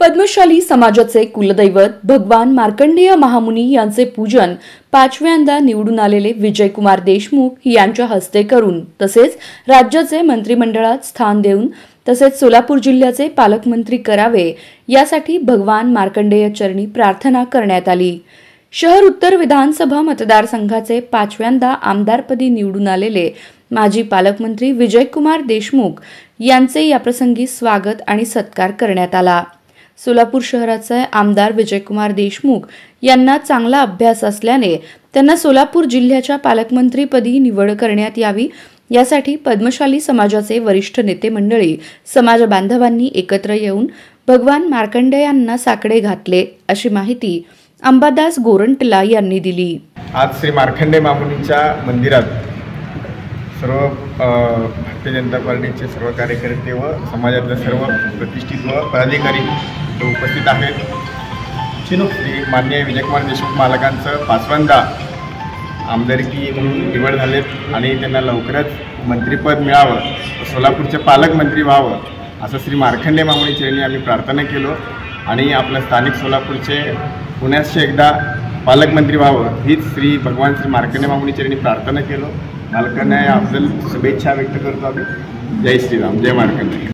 पद्मशाली समाजाचे कुलदैवत भगवान मार्कंडेय महामुनी यांचे पूजन पाचव्यांदा निवडून आलेले विजयकुमार देशमुख यांच्या हस्ते करून तसेच राज्याचे मंत्रिमंडळात स्थान देऊन तसेच सोलापूर जिल्ह्याचे पालकमंत्री करावे यासाठी भगवान मार्कंडेय चरणी प्रार्थना करण्यात आली। शहर उत्तर विधानसभा मतदारसंघाचे पाचव्यांदा आमदारपदी निवडून आलेले माजी पालकमंत्री विजयकुमार देशमुख यांचे याप्रसंगी स्वागत आणि सत्कार करण्यात आला। सोलापूर शहराचे आमदार विजयकुमार देशमुख यांना चांगला अभ्यास असल्याने त्यांना सोलापूर जिल्ह्याच्या पालकमंत्रीपदी निवड करण्यात यावी यासाठी पद्मशाली समाजाचे वरिष्ठ नेते मंडळी समाज बांधवांनी एकत्र येऊन भगवान मार्कंडेयांना साकडे घातले अशी माहिती अंबादास गोरंटला यांनी दिली। आज श्री मार्कंडेय महामुनींच्या मंदिरात सर्व भारतीय जनता पार्टीचे सर्व कार्यकर्ते व समाजातले सर्व प्रतिष्ठित व पदाधिकारी उपस्थित आहेत। श्री माननीय विजयकुमार देशमुख मालकांचं पाचव्यांदा आमदारकी म्हणून निवड झालेत आणि त्यांना लवकरच मंत्रिपद मिळावं, सोलापूरचे पालकमंत्री व्हावं असं श्री मार्कंडेय महामुनी चरणी आम्ही प्रार्थना केलो आणि आपल्या स्थानिक सोलापूरचे पुण्याचे एकदा पालकमंत्री व्हावं हीच श्री भगवान श्री मार्कंडेय महामुनी चरणी प्रार्थना केलो। मालकांना अफजल शुभेच्छा व्यक्त करतो आम्ही। जय श्रीराम, जय मार्कंडेय।